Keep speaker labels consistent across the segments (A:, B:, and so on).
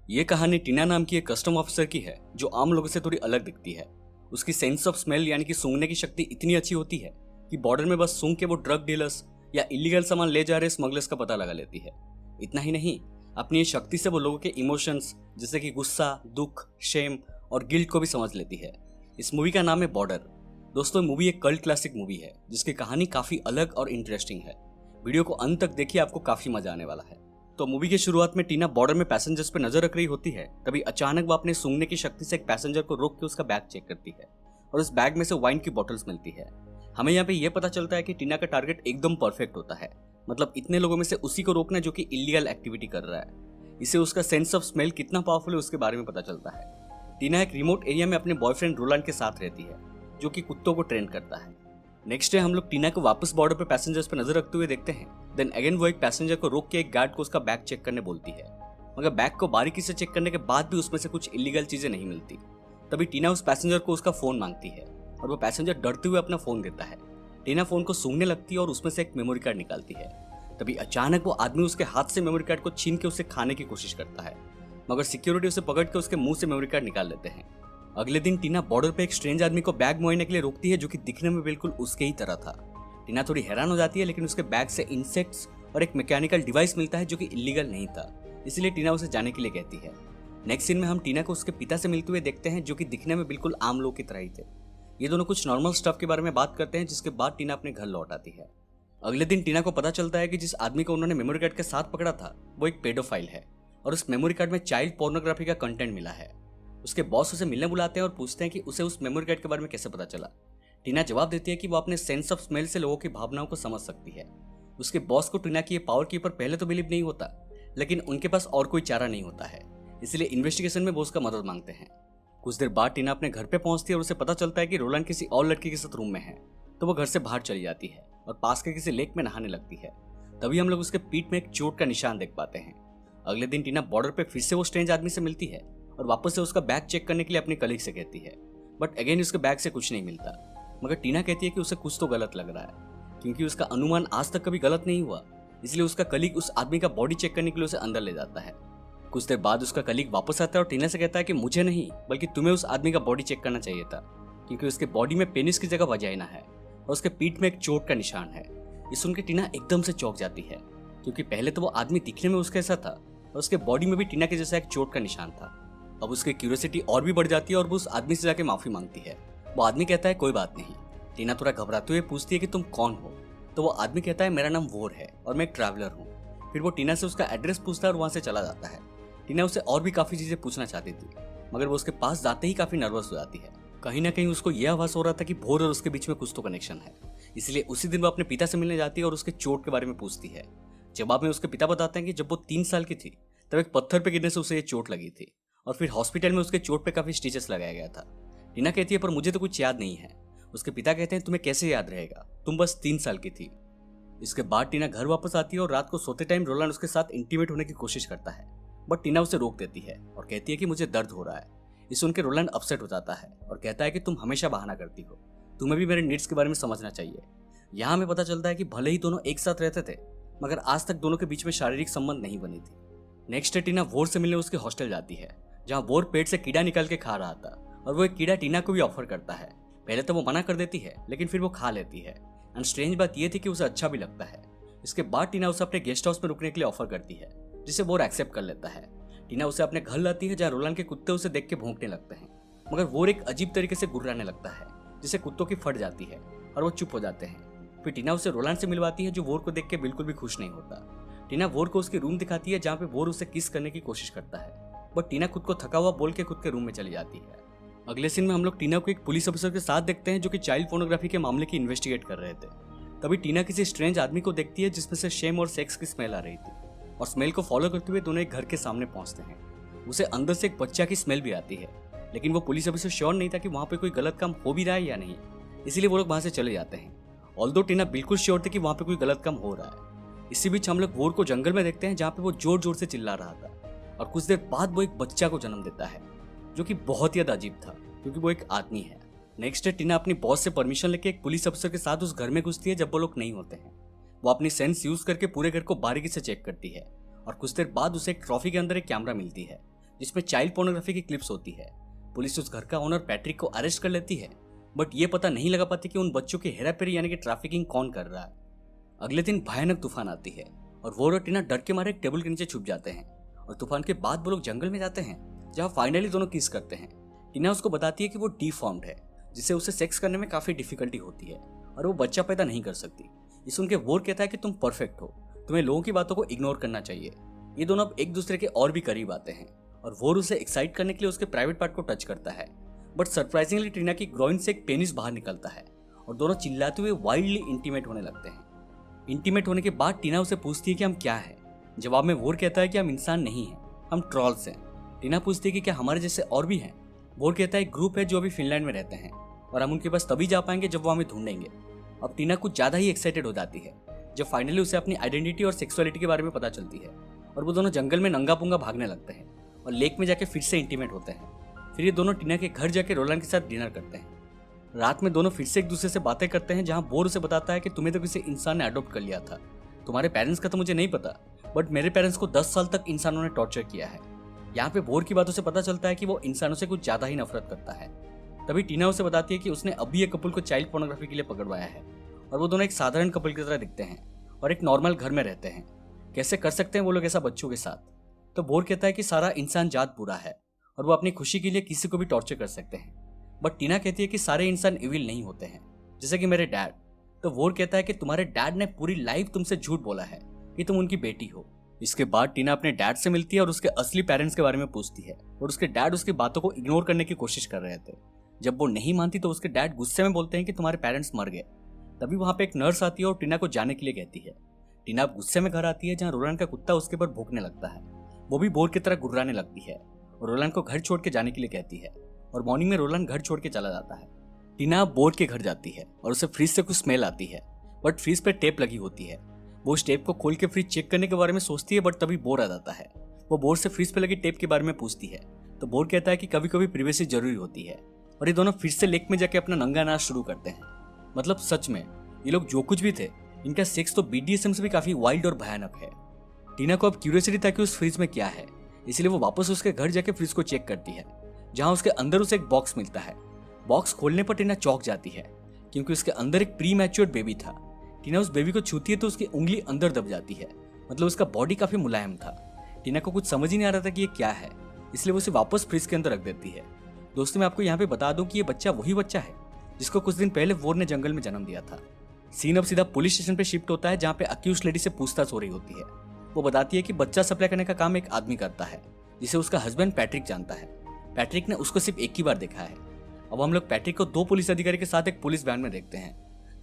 A: ये कहानी टीना नाम की एक कस्टम ऑफिसर की है जो आम लोगों से थोड़ी अलग दिखती है। उसकी सेंस ऑफ स्मेल यानी कि सूंघने की शक्ति इतनी अच्छी होती है कि बॉर्डर में बस सूंघ के वो ड्रग डीलर्स या इलीगल सामान ले जा रहे स्मगलर्स का पता लगा लेती है। इतना ही नहीं, अपनी इस शक्ति से वो लोगों के इमोशंस जैसे कि गुस्सा, दुख, शेम और गिल्ट को भी समझ लेती है। इस मूवी का नाम है बॉर्डर। दोस्तों, मूवी एक कल्ट क्लासिक मूवी है जिसकी कहानी काफी अलग और इंटरेस्टिंग है। वीडियो को अंत तक देखिए, आपको काफी मजा आने वाला है। तो मूवी की शुरुआत में टीना बॉर्डर में पैसेंजर्स पे नजर रख रही होती है। तभी अचानक वो अपने सूंघने की शक्ति से एक पैसेंजर को रोक के उसका बैग चेक करती है और उस बैग में से वाइन की बॉटल्स मिलती है। हमें यहाँ पे ये पता चलता है कि टीना का टारगेट एकदम परफेक्ट होता है, मतलब इतने लोगों में से उसी को रोकना जो कि इलीगल एक्टिविटी कर रहा है। इससे उसका सेंस ऑफ स्मेल कितना पावरफुल है उसके बारे में पता चलता है। टीना एक रिमोट एरिया में अपने बॉयफ्रेंड रोलैंड के साथ रहती है जो कि कुत्तों को ट्रेन करता है। नेक्स्ट डे हम लोग टीना को वापस बॉर्डर पे पैसेंजर्स पे नजर रखते हुए देखते हैं। देन अगेन वो एक पैसेंजर को रोक के एक गार्ड को उसका बैग चेक करने बोलती है, मगर बैग को बारीकी से चेक करने के बाद भी उसमें से कुछ इलीगल चीजें नहीं मिलती। तभी टीना उस पैसेंजर को उसका फोन मांगती है और वो पैसेंजर डरते हुए अपना फोन देता है। टीना फोन को सूंघने लगती है और उसमें से एक मेमोरी कार्ड निकालती है। तभी अचानक वो आदमी उसके हाथ से मेमोरी कार्ड को छीन के उसे खाने की कोशिश करता है, मगर सिक्योरिटी उसे पकड़ के उसके मुंह से मेमोरी कार्ड निकाल लेते हैं। अगले दिन टीना बॉर्डर पे एक स्ट्रेंज आदमी को बैग मुआयने के लिए रोकती है जो कि दिखने में बिल्कुल उसके ही तरह था। टीना थोड़ी हैरान हो जाती है, लेकिन उसके बैग से इंसेक्ट्स और एक मैकेनिकल डिवाइस मिलता है जो कि इलीगल नहीं था, इसलिए टीना उसे जाने के लिए कहती है। नेक्स्ट सीन में हम टीना को उसके पिता से मिलते हुए देखते हैं जो कि दिखने में बिल्कुल आम लोग की तरह ही थे। ये दोनों कुछ नॉर्मल स्टफ के बारे में बात करते हैं, जिसके बाद टीना अपने घर लौट आती है। अगले दिन टीना को पता चलता है कि जिस आदमी को उन्होंने मेमोरी कार्ड के साथ पकड़ा था वो एक पेडोफाइल है और उस मेमोरी कार्ड में चाइल्ड पोर्नोग्राफी का कंटेंट मिला है। उसके बॉस उसे मिलने बुलाते हैं और पूछते हैं कि उसे उस मेमोरी कार्ड के बारे में कैसे पता चला। टीना जवाब देती है कि वो अपने सेंस ऑफ स्मेल से लोगों की भावनाओं को समझ सकती है। उसके बॉस को टीना की ये पावर के ऊपर पहले तो बिलीव नहीं होता, लेकिन उनके पास और कोई चारा नहीं होता है, इसलिए इन्वेस्टिगेशन में वो उसका मदद मांगते हैं। कुछ देर बाद टीना अपने घर पे पहुंचती है और उसे पता चलता है कि रोलैंड किसी और लड़की के साथ रूम में है, तो वो घर से बाहर चली जाती है और पास के किसी लेक में नहाने लगती है। तभी हम लोग उसके पीठ में एक चोट का निशान देख पाते हैं। अगले दिन टीना बॉर्डर पे फिर से वो स्ट्रेंज आदमी से मिलती है और वापस से उसका बैग चेक करने के लिए अपने कलीग से कहती है, बट अगेन उसके बैग से कुछ नहीं मिलता। मगर टीना कहती है कि उसे कुछ तो गलत लग रहा है, क्योंकि उसका अनुमान आज तक कभी गलत नहीं हुआ। इसलिए उसका कलीग उस आदमी का बॉडी चेक करने के लिए उसे अंदर ले जाता है। कुछ देर बाद उसका कलीग वापस आता है और टीना से कहता है कि मुझे नहीं बल्कि तुम्हें उस आदमी का बॉडी चेक करना चाहिए था, क्योंकि उसके बॉडी में पेनिस की जगह वजाइना है और उसके पीठ में एक चोट का निशान है। ये सुन के टीना एकदम से चौंक जाती है, क्योंकि पहले तो वो आदमी दिखने में उसके जैसा था और उसके बॉडी में भी टीना के जैसा एक चोट का निशान था। अब उसकी क्यूरियोसिटी और भी बढ़ जाती है और वो उस आदमी से जाके माफी मांगती है। वो आदमी कहता है कोई बात नहीं। टीना थोड़ा घबराते हुए पूछती है कि तुम कौन हो, तो वो आदमी कहता है मेरा नाम वोर है और मैं एक ट्रैवलर हूँ। फिर वो टीना से उसका एड्रेस पूछता है और वहां से चला जाता है। टीना उसे और भी काफी चीजें पूछना चाहती थी, मगर वो उसके पास जाते ही काफी नर्वस हो जाती है। कहीं ना कहीं उसको यह आभास हो रहा था कि भोर और उसके बीच में कुछ तो कनेक्शन है, इसलिए उसी दिन वो अपने पिता से मिलने जाती है और उसके चोट के बारे में पूछती है। जवाब में उसके पिता बताते हैं कि जब वो 3 साल की थी तब एक पत्थर पे गिरने से उसे ये चोट लगी थी और फिर हॉस्पिटल में उसके चोट पे काफी स्टिचेस लगाया गया था। टीना कहती है पर मुझे तो कुछ याद नहीं है। उसके पिता कहते हैं तुम्हें कैसे याद रहेगा, तुम बस 3 साल की थी। इसके बाद टीना घर वापस आती है और रात को सोते टाइम रोलैंड उसके साथ इंटीमेट होने की कोशिश करता है, बट टीना उसे रोक देती है और कहती है कि मुझे दर्द हो रहा है। इसे सुनकर रोलैंड अपसेट हो जाता है और कहता है कि तुम हमेशा बहाना करती हो, तुम्हें भी मेरे नीड्स के बारे में समझना चाहिए। यहाँ हमें पता चलता है कि भले ही दोनों एक साथ रहते थे, मगर आज तक दोनों के बीच में शारीरिक संबंध नहीं बनी थी। नेक्स्ट डे टीना वोर से मिलने उसके हॉस्टल जाती है, जहाँ वोर पेट से कीड़ा निकाल के खा रहा था और वो एक कीड़ा टीना को भी ऑफर करता है। पहले तो वो मना कर देती है, लेकिन फिर वो खा लेती है। एंड स्ट्रेंज बात यह थी कि उसे अच्छा भी लगता है। इसके बाद टीना उसे अपने गेस्ट हाउस में रुकने के लिए ऑफर करती है, जिसे वोर एक्सेप्ट कर लेता है। टीना उसे अपने घर लाती है, जहाँ रोलैंड के कुत्ते उसे देख के भौंकने लगते हैं, मगर वोर एक अजीब तरीके से गुर्राने लगता है, जिससे कुत्तों की फट जाती है और वो चुप हो जाते हैं। फिर टीना उसे रोलैंड से मिलवाती है, जो वोर को देख के बिल्कुल भी खुश नहीं होता। टीना वोर को उसकी रूम दिखाती है, जहाँ पे वोर उसे किस करने की कोशिश करता है, बट टीना खुद को थका हुआ बोल के खुद के रूम में चली जाती है। अगले सीन में हम लोग टीना को एक पुलिस ऑफिसर के साथ देखते हैं जो कि चाइल्ड पोर्नोग्राफी के मामले की इन्वेस्टिगेट कर रहे थे। तभी टीना किसी स्ट्रेंज आदमी को देखती है जिसमें से शेम और सेक्स की स्मेल आ रही थी, और स्मेल को फॉलो करते हुए दोनों एक घर के सामने पहुंचते हैं। उसे अंदर से एक बच्चा की स्मेल भी आती है, लेकिन वो पुलिस ऑफिसर श्योर नहीं था कि वहां पे कोई गलत काम हो भी रहा है या नहीं, इसलिए वो लोग वहां से चले जाते हैं। ऑल्दो टीना बिल्कुल श्योर थी कि वहां पे कोई गलत काम हो रहा है। इसी बीच हम लोग वोर को जंगल में देखते हैं, जहाँ पे वो जोर जोर से चिल्ला रहा था, और कुछ देर बाद वो एक बच्चा को जन्म देता है, जो कि बहुत ही अजीब था क्योंकि वो एक आदमी है। नेक्स्ट डे टीना अपनी बॉस से परमिशन लेके एक पुलिस अफसर के साथ उस घर में घुसती है जब वो लोग नहीं होते हैं। वो अपनी सेंस यूज करके पूरे घर को बारीकी से चेक करती है और कुछ देर बाद उसे एक ट्रॉफी के अंदर एक कैमरा मिलती है जिसमें चाइल्ड पोर्नोग्राफी की क्लिप्स होती है। पुलिस उस घर का ओनर पैट्रिक को अरेस्ट कर लेती है, बट ये पता नहीं लगा पाती कि उन बच्चों की हेराफेरी यानी कि ट्रैफिकिंग कौन कर रहा है। अगले दिन भयानक तूफान आती है और वो और टीना डर के मारे एक टेबल के नीचे छुप जाते हैं। और तूफान के बाद वो लोग जंगल में जाते हैं, जहाँ फाइनली दोनों किस करते हैं। टीना उसको बताती है कि वो डिफॉर्म्ड है, जिससे उसे सेक्स करने में काफी डिफिकल्टी होती है और वो बच्चा पैदा नहीं कर सकती। इस सुन के वोर कहता है कि तुम परफेक्ट हो, तुम्हें लोगों की बातों को इग्नोर करना चाहिए। ये दोनों अब एक दूसरे के और भी करीब आते हैं और वोर उसे एक्साइट करने के लिए उसके प्राइवेट पार्ट को टच करता है, बट सरप्राइजिंगली टीना की ग्रोइन से एक पेनिस बाहर निकलता है और दोनों चिल्लाते हुए वाइल्डली इंटीमेट होने लगते हैं। इंटीमेट होने के बाद टीना उसे पूछती है कि हम क्या है। जवाब में वोर कहता है कि हम इंसान नहीं हैं, हम ट्रॉल्स हैं। टीना पूछती है कि क्या हमारे जैसे और भी हैं। वोर कहता है एक ग्रुप है जो अभी फिनलैंड में रहते हैं और हम उनके पास तभी जा पाएंगे जब वो हमें ढूंढेंगे। अब टीना कुछ ज्यादा ही एक्साइटेड हो जाती है जब फाइनली उसे अपनी आइडेंटिटी और सेक्सुअलिटी के बारे में पता चलती है और वो दोनों जंगल में नंगा पुंगा भागने लगते हैं और लेक में जाके फिर से इंटीमेट होते हैं। फिर ये दोनों टीना के घर जाके रोलैंड के साथ डिनर करते हैं। रात में दोनों फिर से एक दूसरे से बातें करते हैं, जहां वोर उसे बताता है कि तुम्हें तो किसी इंसान ने अडॉप्ट कर लिया था, तुम्हारे पेरेंट्स का तो मुझे नहीं पता, बट मेरे पेरेंट्स को 10 साल तक इंसानों ने टॉर्चर किया है। यहाँ पे वोर की बातों से पता चलता है कि वो इंसानों से कुछ ज्यादा ही नफरत करता है। तभी टीना उसे बताती है कि उसने अभी एक कपल को चाइल्ड पोर्नोग्राफी के लिए पकड़वाया है और वो दोनों एक साधारण कपल की तरह दिखते हैं और एक नॉर्मल घर में रहते हैं। कैसे कर सकते हैं वो लोग ऐसा बच्चों के साथ। तो वोर कहता है कि सारा इंसान जात बुरा है और वो अपनी खुशी के लिए किसी को भी टॉर्चर कर सकते हैं, बट टीना कहती है कि सारे इंसान इविल नहीं होते हैं, जैसे कि मेरे डैड। तो वोर कहता है कि तुम्हारे डैड ने पूरी लाइफ तुमसे झूठ बोला है कि तुम उनकी बेटी हो। इसके बाद टीना अपने डैड से मिलती है और उसके असली पेरेंट्स के बारे में पूछती है और उसके डैड उसकी बातों को इग्नोर करने की कोशिश कर रहे थे। जब वो नहीं मानती तो उसके डैड गुस्से में बोलते हैं कि तुम्हारे पेरेंट्स मर गए। तभी वहां पे एक नर्स आती है और टीना को जाने के लिए कहती है। टीना अब गुस्से में घर आती है, जहाँ रोलैंड का कुत्ता उसके ऊपर भौंकने लगता है। वो भी बोर की तरह गुर्राने लगती है और रोलैंड को घर छोड़ के जाने के लिए कहती है और मॉर्निंग में रोलैंड घर छोड़ के चला जाता है। टीना बोर के घर जाती है और उसे फ्रिज से कुछ स्मेल आती है, बट फ्रिज पे टेप लगी होती है। वो उस टेप को खोल के फ्रिज चेक करने के बारे में सोचती है, बट तभी बोर आ जाता है। वो बोर से फ्रिज पे लगी टेप के बारे में पूछती है तो बोर कहता है कि कभी कभी प्रिवेसी जरूरी होती है और ये दोनों फिर से लेक में जाके अपना नंगा नाच शुरू करते हैं। मतलब सच में ये लोग जो कुछ भी थे, इनका सेक्स तो BDSM से भी काफी वाइल्ड और भयानक है। टीना को अब क्यूरियोसिटी था कि उस फ्रिज में क्या है, इसलिए वो वापस उसके घर जाके फ्रिज को चेक करती है, जहां उसके अंदर उसे एक बॉक्स मिलता है। बॉक्स खोलने पर टीना चौंक जाती है क्योंकि उसके अंदर एक प्री मैच्योर्ड बेबी था। टीना उस बेबी को छूती है तो उसकी उंगली अंदर दब जाती है, मतलब उसका बॉडी काफी मुलायम था। टीना को कुछ समझ ही नहीं आ रहा था कि ये क्या है, इसलिए वो उसे वापस फ्रिज के अंदर रख देती है। दोस्तों, मैं आपको यहाँ पे बता दूं कि ये बच्चा वही बच्चा है जिसको कुछ दिन पहले वोर ने जंगल में जन्म दिया था। सीन अब सीधा पुलिस स्टेशन पे शिफ्ट होता है, जहाँ पे अक्यूज्ड लेडी से पूछताछ हो रही होती है। वो बताती है कि बच्चा सप्लाई करने का काम एक आदमी करता है जिसे उसका हस्बैंड पैट्रिक जानता है। पैट्रिक ने उसको सिर्फ एक ही बार देखा है। अब हम लोग पैट्रिक को 2 पुलिस अधिकारी के साथ एक पुलिस वैन में देखते हैं।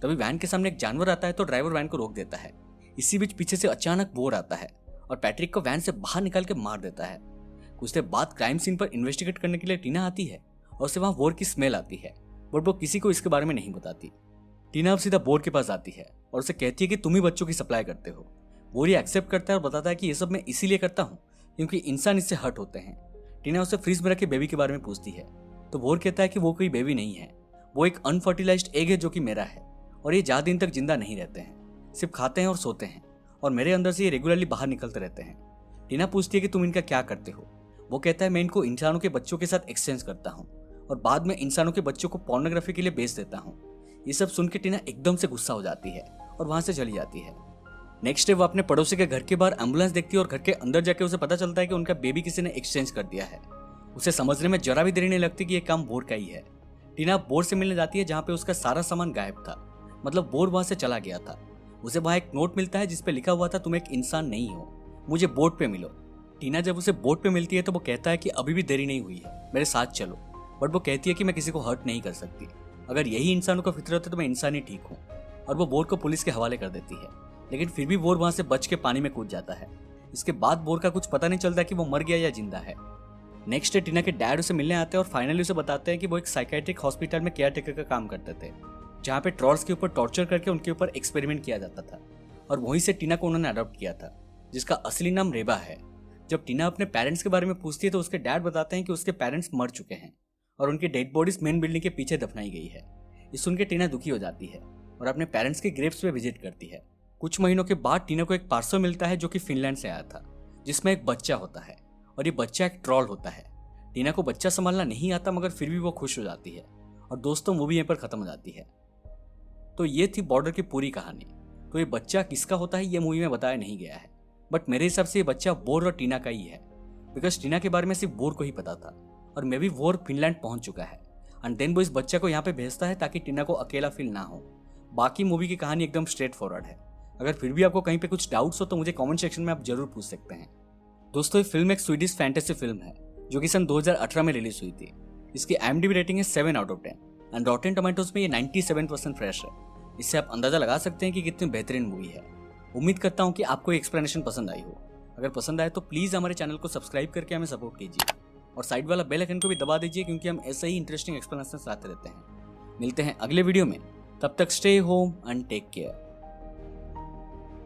A: तभी वैन के सामने एक जानवर आता है तो ड्राइवर वैन को रोक देता है। इसी बीच पीछे से अचानक वोर आता है और पैट्रिक को वैन से बाहर निकाल के मार देता है। कुछ देर बाद क्राइम सीन पर इन्वेस्टिगेट करने के लिए टीना आती है और उसे वहां वोर की स्मेल आती है, बट वो किसी को इसके बारे में नहीं बताती। टीना अब सीधा वोर के पास आती है और उसे कहती है कि तुम ही बच्चों की सप्लाई करते हो। वोर ये एक्सेप्ट करता है और बताता है कि ये सब मैं इसीलिए करता हूँ क्योंकि इंसान इससे हर्ट होते हैं। टीना उसे फ्रिज में रखे बेबी के बारे में पूछती है तो वोर कहता है कि वो कोई बेबी नहीं है, वो एक अनफर्टिलाइज्ड एग है जो कि मेरा है और ये ज्यादा दिन तक जिंदा नहीं रहते हैं, सिर्फ खाते हैं और सोते हैं और मेरे अंदर से ये रेगुलरली बाहर निकलते रहते हैं। टीना पूछती है कि तुम इनका क्या करते हो। वो कहता है मैं इनको इंसानों के बच्चों के साथ एक्सचेंज करता हूँ और बाद में इंसानों के बच्चों को पोर्नोग्राफी के लिए बेच देता हूँ। ये सब सुन के टीना एकदम से गुस्सा हो जाती है और वहां से चली जाती है। नेक्स्ट डे वो अपने पड़ोसी के घर के बाहर एम्बुलेंस देखती है और घर के अंदर जाके उसे पता चलता है कि उनका बेबी किसी ने एक्सचेंज कर दिया है। उसे समझने में जरा भी देरी नहीं लगती कि ये काम बोर का ही है। टीना बोर से मिलने जाती है जहाँ पे उसका सारा सामान गायब था, मतलब बोर वहां से चला गया था। उसे वहां एक नोट मिलता है जिसपे लिखा हुआ था तुम एक इंसान नहीं हो, मुझे बोट पे मिलो। टीना जब उसे बोट पे मिलती है तो वो कहता है कि अभी भी देरी नहीं हुई है, मेरे साथ चलो, बट वो कहती है कि मैं किसी को हर्ट नहीं कर सकती, अगर यही इंसानों का फितरत है तो मैं इंसान ही ठीक हूँ। और वो बोर को पुलिस के हवाले कर देती है, लेकिन फिर भी बोर वहां से बच के पानी में कूद जाता है। इसके बाद बोर का कुछ पता नहीं चलता कि वो मर गया या जिंदा है। नेक्स्ट डे टीना के डैड उसे मिलने आते हैं और फाइनली उसे बताते हैं कि वो एक साइकेट्रिक हॉस्पिटल में केयर टेकर का काम करते थे, जहाँ पे ट्रॉल्स के ऊपर टॉर्चर करके उनके ऊपर एक्सपेरिमेंट किया जाता था और वहीं से टीना को उन्होंने अडॉप्ट किया था, जिसका असली नाम रेबा है। जब टीना अपने पेरेंट्स के बारे में पूछती है तो उसके डैड बताते हैं कि उसके पेरेंट्स मर चुके हैं और उनकी डेड बॉडीज मेन बिल्डिंग के पीछे दफनाई गई है। ये सुन के टीना दुखी हो जाती है और अपने पेरेंट्स के ग्रेव्स पे विजिट करती है। कुछ महीनों के बाद टीना को एक पार्सल मिलता है जो कि फिनलैंड से आया था, जिसमें एक बच्चा होता है और ये बच्चा एक ट्रॉल होता है। टीना को बच्चा संभालना नहीं आता मगर फिर भी वो खुश हो जाती है और दोस्तों मूवी यहीं पर खत्म हो जाती है। तो ये थी बॉर्डर की पूरी कहानी। तो ये बच्चा किसका होता है ये मूवी में बताया नहीं गया है, बट मेरे हिसाब से ये बच्चा वोर और टीना का ही है, बिकॉज टीना के बारे में सिर्फ वोर को ही पता था और मे भी वोर फिनलैंड पहुंच चुका है एंड देन वो इस बच्चे को यहाँ पे भेजता है ताकि टीना को अकेला फील ना हो। बाकी मूवी की कहानी एकदम स्ट्रेट फॉरवर्ड है। अगर फिर भी आपको कहीं पे कुछ डाउट्स हो तो मुझे कमेंट सेक्शन में आप जरूर पूछ सकते हैं। दोस्तों ये फिल्म एक स्वीडिश फैंटेसी फिल्म है जो कि सन 2018 में रिलीज हुई थी। इसकी IMDb रेटिंग है 7/10 एंड रॉटेन टोमेटोज में ये 97% फ्रेश है। इससे आप अंदाजा लगा सकते हैं कि कितनी बेहतरीन मूवी है। उम्मीद करता हूँ कि आपको ये एक्सप्लेनेशन पसंद आई हो। अगर पसंद आए तो प्लीज़ हमारे चैनल को सब्सक्राइब करके हमें सपोर्ट कीजिए और साइड वाला बेल आइकन को भी दबा दीजिए क्योंकि हम ऐसे ही इंटरेस्टिंग एक्सप्लेनेशन लाते रहते हैं। मिलते हैं अगले वीडियो में, तब तक stay home and take care.